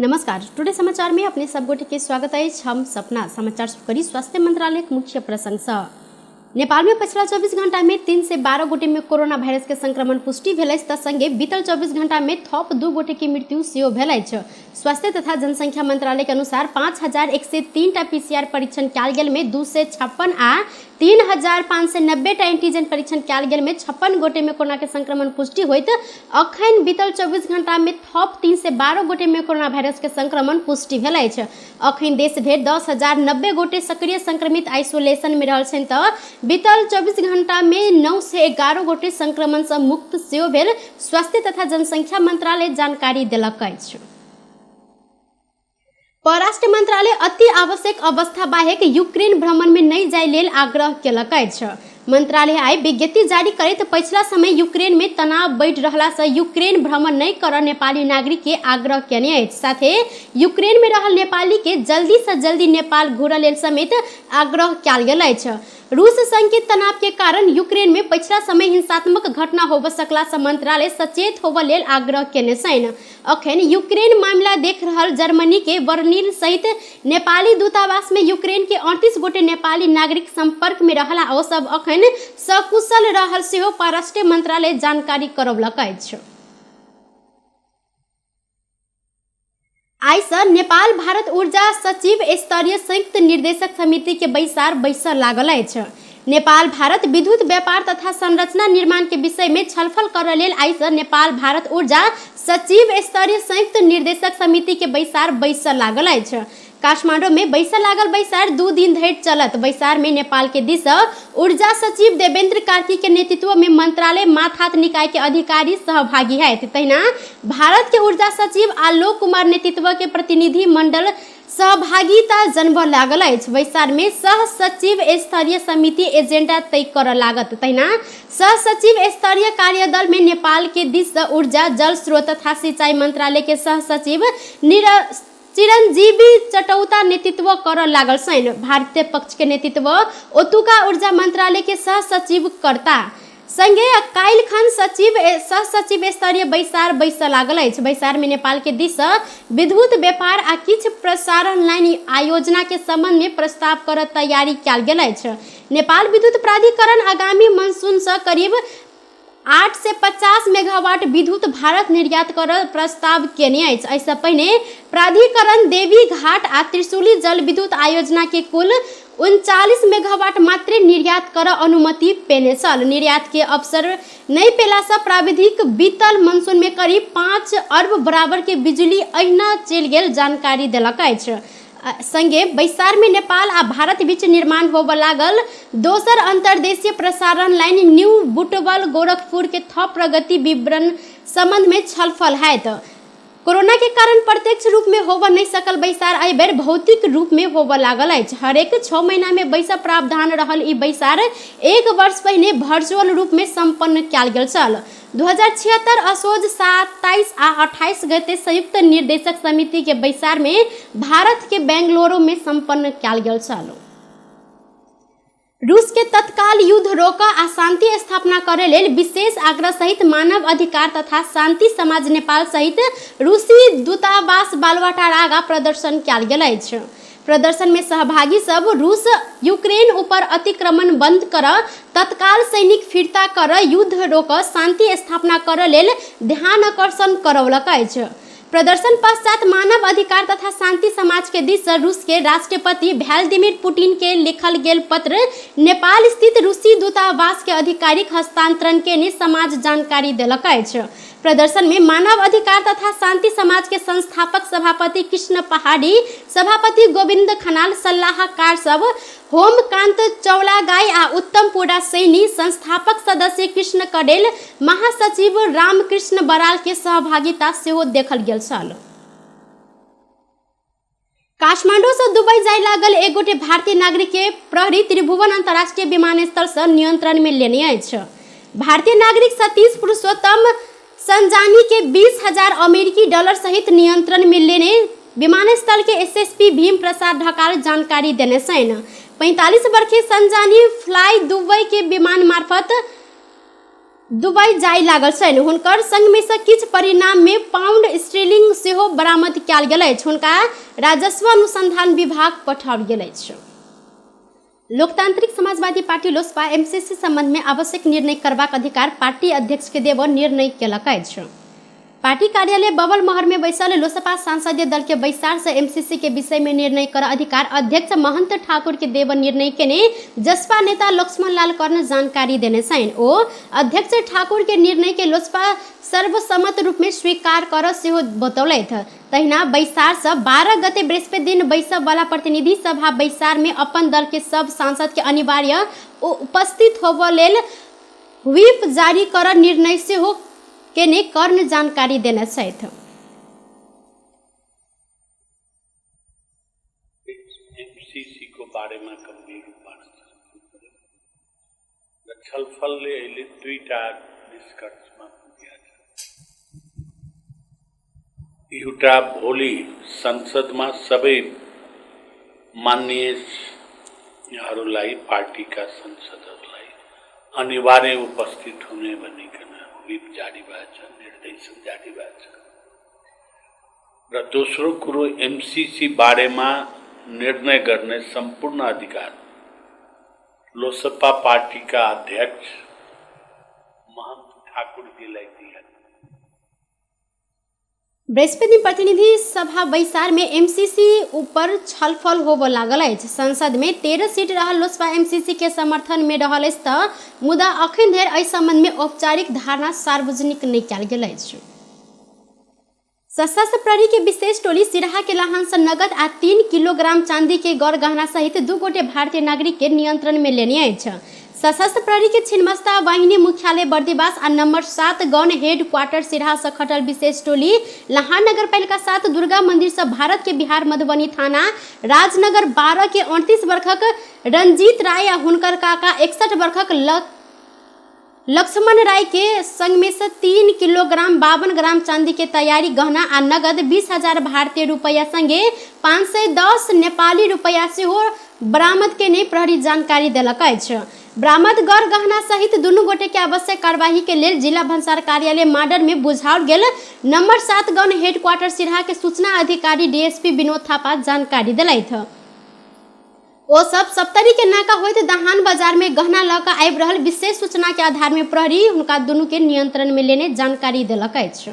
नमस्कार, टुडे समाचार में अपने सब गोटे के स्वागत है। हम सपना समाचार शुरू करी। स्वास्थ्य मंत्रालय के मुख्य प्रशंसा। नेपाल में पिछला 24 घंटा में 3 से 12 गोटे में कोरोना वायरस के संक्रमण पुष्टि भेल संगे बीतल 24 घंटा में थप 2 गोटे की मृत्यु सेहो भेल। स्वास्थ्य तथा जनसंख्या मंत्रालय के अनुसार 5103 टा पीसीआर परीक्षण कयल गेल में 256 आ 3590 टा एंटीजन परीक्षण कयल गेल में 56 गोटे में कोरोना के संक्रमण पुष्टि होइत अखन बीतल 24 घंटा में थप 3 से 12 गोटे में कोरोना वायरस के संक्रमण पुष्टि भेल। अखन देश भर 10,090 गोटे सक्रिय संक्रमित आइसोलेशन में रहल छन् त बीतल 24 घंटा में 9 से 11 गोटे संक्रमण से मुक्त सेहो भेल। स्वास्थ्य तथा जनसंख्या मंत्रालय जानकारी देलक अछि। परराष्ट्र मंत्रालय अति आवश्यक अवस्था बाहेक यूक्रेन भ्रमण में नहीं जाय लेल आग्रह केलक अछि। मंत्रालय आई विज्ञप्ति जारी करैत पछिला समय यूक्रेन में तनाव बढ़ि रहला से यूक्रेन भ्रमण नहीं कर नेपाली नागरिक के आग्रह केने अछि। साथे यूक्रेन में रहल नेपाली के जल्दी से जल्दी नेपाल घुरल लेल समेत आग्रह कयल गेल अछि। रूस संग के तनाव के कारण यूक्रेन में पिछला समय हिंसात्मक घटना होब सकला से मंत्रालय सचेत होब लेल आग्रह केने छनि। अखन यूक्रेन मामला देख रहल जर्मनी के बर्लिन सहित नेपाली दूतावास में यूक्रेन के 38 गोटे नेपाली नागरिक संपर्क में रहला ओ सब अखन सकुशल रहल सेहो परराष्ट्र मंत्रालय जानकारी करौलक अछि। आई से नेपाल भारत ऊर्जा सचिव स्तरीय संयुक्त निर्देशक समिति के बैसर लागल अछि। नेपाल भारत विद्युत व्यापार तथा संरचना निर्माण के विषय में छलफल करय लेल आई से नेपाल भारत ऊर्जा सचिव स्तरीय संयुक्त निर्देशक समिति के बैसर लागल अछि। काठमांडू में बैसर लागल 2 दिन धरि चलत। बैसार में नेपाल के दिस ऊर्जा सचिव देवेंद्र कार्की के नेतृत्व में मंत्रालय मातहत निकाय के अधिकारी सहभागी है। तहिना भारत के ऊर्जा सचिव आलोक कुमार नेतृत्व के प्रतिनिधि मंडल सहभागिता जनबऽ लागल अछि। बैसार में सह सचिव स्तरीय समिति एजेंडा तय करऽ लागत। तहिना सह सचिव स्तरीय कार्यदल में नेपाल के दिस ऊर्जा जल स्रोत तथा सिंचाई मंत्रालय के सह सचिव चिरंजीवी चटौता नेतृत्व कर लागल छन्। भारतीय पक्ष के नेतृत्व ओतुका ऊर्जा मंत्रालय के सह सचिव करता संगे काइल खन सह सचिव स्तरीय बैसर लागल अछि। बैसार में नेपाल के दिस विद्युत व्यापार आ किछ प्रसारण लाइन आयोजना के संबंध में प्रस्ताव कर तैयारी कयल गेल अछि। नेपाल विद्युत प्राधिकरण आगामी मानसून से करीब 8 से 50 मेगावाट विद्युत भारत निर्यात कर प्रस्ताव केने अछि। ऐसा पहिने प्राधिकरण देवी घाट आ त्रिशूली जल विद्युत आयोजना के कुल 39 मेगावाट मात्र निर्यात कर अनुमति पेने छल। निर्यात के अवसर नहीं पेला से प्राविधिक बीतल मानसून में करीब 5 अरब बराबर के बिजली अहिना चलि गेल जानकारी देलक अछि। संगे बैसार में नेपाल आ भारत बीच निर्माण होबऽ लागल दोसर अंतर्देशीय प्रसारण लाइन न्यू बुटवल गोरखपुर के थप प्रगति विवरण संबंध में छलफल हैत। कोरोना के कारण प्रत्यक्ष रूप में होबऽ नहीं सकल बैसार एहि बेर भौतिक रूप में होबऽ लागल अछि। हरेक 6 महीना में बैसा प्रावधान रहल ई बैसार 1 वर्ष पहिने वर्चुअल रूप में संपन्न कयल गेल छल। 2076 असोज 27 आ 28 गते संयुक्त निर्देशक समिति के बैसार में भारत के बेंगलुरु में संपन्न कयल गेल छल। रूस के तत्काल युद्ध रोका आ शांति स्थापना करे लेल विशेष आग्रह सहित मानव अधिकार तथा शांति समाज नेपाल सहित रूसी दूतावास बालुवाटार आगा प्रदर्शन कयल गेल अछि। प्रदर्शन में सहभागी सब रूस यूक्रेन ऊपर अतिक्रमण बंद कर, तत्काल सैनिक फिरता कर, युद्ध रोक, शांति स्थापना करे लेल ध्यान आकर्षण करौलक अछि। प्रदर्शन पश्चात मानव अधिकार तथा शांति समाज के दिस रूस के राष्ट्रपति व्लादिमीर पुतिन के लिखल गेल पत्र नेपाल स्थित रूसी दूतावास के आधिकारिक हस्तांतरण के समाज जानकारी देलक अछि। प्रदर्शन में मानव अधिकार तथा शांति समाज के संस्थापक सभापति कृष्ण पहाड़ी, सभापति गोविंद खनाल, सलाहकार सब होमकांत चौलागाई आ उत्तम पुरा सैनी, संस्थापक सदस्य कृष्ण कडेल, महासचिव रामकृष्ण बराल के सहभागिता सेहो देखल गेल छल। काठमांडू से दुबई जाय लागल एक गोटे भारतीय नागरिक के प्रहरी त्रिभुवन अंतर्राष्ट्रीय विमानस्थल से नियंत्रण में लेने अछि। भारतीय नागरिक सतीश पुरुषोत्तम संजानी के 20,000 अमेरिकी डॉलर सहित नियंत्रण में लेने विमानस्थल के एसएसपी भीम प्रसाद ढकाल जानकारी देने छन्। 45 वर्षीय संजानी फ्लाई दुबई के विमान मार्फत दुबई जाय लागल छनि। हुनकर संग में से किछु परिणाम में पाउंड स्टर्लिंग सेहो बरामद कयल गेल अछि। हुनका राजस्व अनुसंधान विभाग पठाओल गेल अछि। लोकतांत्रिक समाजवादी पार्टी लोसपा एमसीसी संबंध में आवश्यक निर्णय करबाक अधिकार पार्टी अध्यक्ष के देब निर्णय केलक अछि। पार्टी कार्यालय बबल महर में बैसल लोसपा संसदीय दल के बैसार से एमसीसी के विषय में निर्णय कर अधिकार अध्यक्ष महंत ठाकुर के देव निर्णय केने जसपा नेता लक्ष्मण लाल कर्ण जानकारी देने छन्। ओ अध्यक्ष ठाकुर के निर्णय के लोसपा सर्वसम्मत रूप में स्वीकार कर सेहो बतौलथि। तहिना बैसार से 12 गते बृहस्पति दिन बैसब वाला प्रतिनिधि सभा बैसार में अपन दल के सब सांसद के अनिवार्य उपस्थित होबऽ लेल व्हिप जारी कर निर्णय सेहो केने कर्ण जानकारी देने छथि। एमसीसी को बारे में गंभीर रूप छलफल दुईटा निष्कर्षमा पुग्या छ। एउटा भोलि संसदमा सबै माननीयहरूलाई पार्टीका सांसदहरूलाई अनिवार्य उपस्थित हुने भनिकन व्हिप जारी भएको छ, निर्देशन जारी भएको छ। र दोस्रो कुरो एमसीसी बारेमा निर्णय गर्ने सम्पूर्ण अधिकार लोसपा पार्टीका अध्यक्ष महंत ठाकुरजीलाई दिए। बृहस्पति प्रतिनिधि सभा बैसार में एमसीसी ऊपर छलफल होबऽ लागल अछि। संसद में 13 सीट रहल लोसपा एमसीसी के समर्थन में रहल अछि त मुदा अखन धरि एहि संबंध में औपचारिक धारणा सार्वजनिक नहीं कयल गेल अछि। सशस्त्र प्रहरी के विशेष टोली सिराहा के लाहन से नगद आ 3 किलोग्राम चांदी के गौर गहना सहित 2 गोटे भारतीय नागरिक के नियंत्रण में लेने अछि। सशस्त्र प्रहरी के छिन्नमस्ता वाहिनी मुख्यालय बर्दिवास आ नंबर 7 गौन हेड क्वार्टर सिराहा से खटल विशेष टोली लाहान नगर पालिका 7 दुर्गा मंदिर से भारत के बिहार मधुबनी थाना राजनगर 12 के 29 वर्षक रंजीत राय आ हुनकर काका 61 वर्षक लक्ष्मण राय के संग में से 3 किलोग्राम 52 ग्राम चांदी के तैयारी गहना आ नगद 20,000 भारतीय रुपया संगे 510 नेपाली रुपया सेहो बरामद केने प्रहरी जानकारी देलक अछि। बरामद गौर गहना सहित दुनू गोटे के आवश्यक कार्यवाही के लेल जिला भंसार कार्यालय माडर में बुझाओल गेल। नंबर 7 गौन हेड क्वार्टर सिराहा के सूचना अधिकारी डीएसपी विनोद थापा जानकारी दिलथि। ओ सब सप्तरी के नाका होइत दहान बाजार में गहना ल क आबि रहल विशेष सूचना के आधार में प्रहरी हुनका दुनू के नियंत्रण में लेने जानकारी देलक अछि।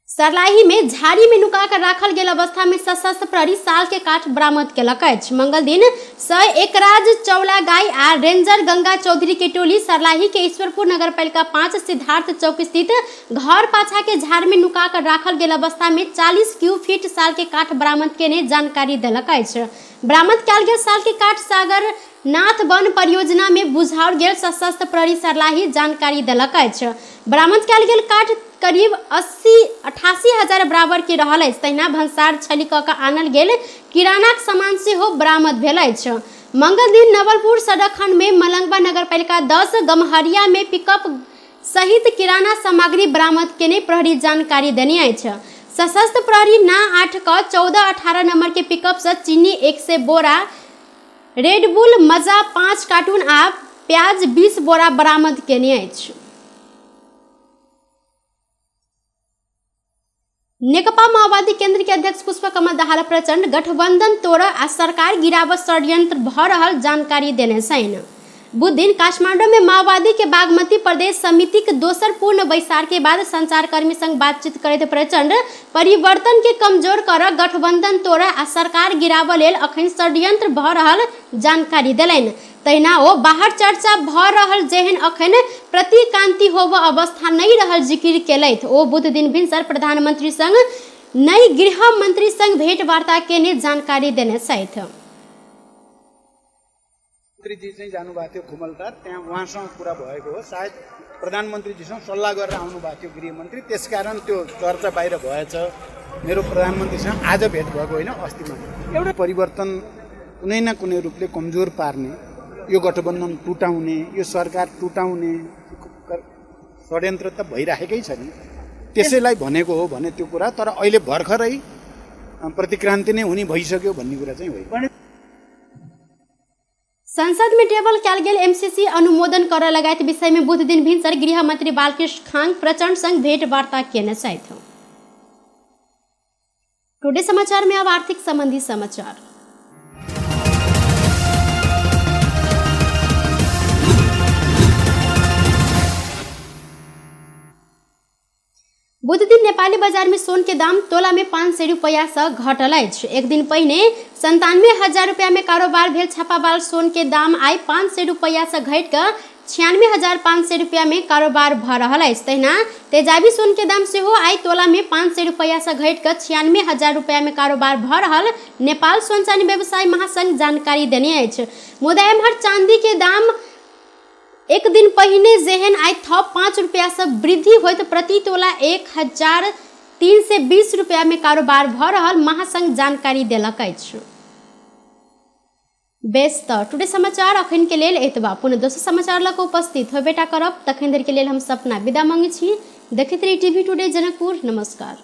सरलाही में झाड़ी में नुका कर राखल गेल अवस्था में सशस्त्र प्रहरी साल के काठ बरामद केलक अछि। मंगल दिन एकराज चौला गाय आ रेंजर गंगा चौधरी के टोली सरलाही के ईश्वरपुर नगर पालिका 5 सिद्धार्थ चौक स्थित घर पाछा के झाड़ में नुका कर राखल गेल अवस्था में 40 क्यूब फीट साल के काठ बरामद केने जानकारी देलक अछि। बरामद कयल गेल साल के काठ सागर नाथ वन परियोजना में बुझाओल गेल सशस्त्र प्रहरी सरलाही जानकारी देलक अछि। बरामद कयल गेल काठ करीब 88 हजार बराबर के रहल अछि। तहिना भंसार छली क आनल गेल किरानाक सामान सेहो बरामद भेल अछि। मंगल दिन नवलपुर सड़क खंड में मलंगवा नगर पालिका 10 गमहरिया में पिकअप सहित किराना सामग्री बरामद केने प्रहरी जानकारी देने अछि। सशस्त्र प्रहरी ना 8 क 14-18 नंबर के पिकअप से चीनी 100 बोरा, रेडबुल मजा 5 कार्टून आ प्याज 20 बोरा बरामद केने अछि। नेकपा माओवादी केंद्र के अध्यक्ष पुष्पकमल दाहाल प्रचंड गठबंधन तोड़ आ सरकार गिरावत षड्यंत्र भ रहल जानकारी देने छनि। बुध दिन काठमांडू में माओवादी के बागमती प्रदेश समिति के दोसर पूर्ण बैसार के बाद संचारकर्मी संग बातचीत करते प्रचंड परिवर्तन के कमजोर कर गठबंधन तोड़ आ सरकार गिराव लेल अखन षड्यंत्र भ रहल जानकारी देलनि। तहिना ओ बाहर चर्चा भ रहल जेहन अखन प्रतिकांति होब अवस्था नहीं रहल जिक्र केलथि। ओ बुध दिन भिनसर प्रधानमंत्री संग नई गृह मंत्री संग भेंट वार्ता केने जानकारी देने छथि। मन्त्रीजी चाहिँ जानुभएको थियो घुमलटार, त्यहाँ उहाँसँग कुरा भएको हो। सायद प्रधानमन्त्रीजीसँग सल्लाह गरेर आउनुभएको थियो गृहमन्त्री, त्यसकारण त्यो चर्चा बाहिर भएछ। मेरो प्रधानमन्त्रीसँग आज भेट भएको होइन, अस्ति मात्र। एउटा परिवर्तन कुनै न कुनै रूपले कमजोर पार्ने, यो गठबन्धन टुटाउने, यो सरकार टुटाउने षड्यन्त्र त भइराखेकै छ नि। त्यसैलाई भनेको हो भने त्यो कुरा, तर अहिले भर्खरै प्रतिक्रान्ति नै हुने भइसक्यो भन्ने कुरा चाहिँ होइन। संसद में टेबल कयल गेल एमसीसी अनुमोदन करय लगायत विषय में बुध दिन भिनसर गृह मंत्री बालकृष्ण खांग प्रचंड संग भेंट वार्ता केने छथि। टुडे समाचार में अब आर्थिक संबंधी समाचार। बुध दिन नेपाली बाजार में सोन के दाम तोला में 500 रुपया से घटल अछि। एक दिन पहिने 97,000 रुपया में कारोबार भेल छापावाल सोन के दाम आई 500 रुपया से घट कर 96,500 रुपया में कारोबार भ रहल अछि। तहिना तेजाबी सोन के दाम सेहो आई तोला में 500 रुपया से घट कर 96,000 रुपया में कारोबार भ रहल नेपाल सोन चांदी व्यवसायी महासंघ जानकारी देने अछि। मुदा एम्हर चांदी के दाम एक दिन पहिने जेहन आई थप 5 रुपया से वृद्धि होइत प्रति तोला 1,320 रुपया में कारोबार भ रहल महासंघ जानकारी देलक अछि। बेस त टुडे समाचार अखन के लेल एतबा। पुनः दोसर समाचार लक उपस्थित होबेटा करब। तखन धरि के लेल हम सपना विदा मांगे छी। देखैत रही टीवी टुडे जनकपुर। नमस्कार।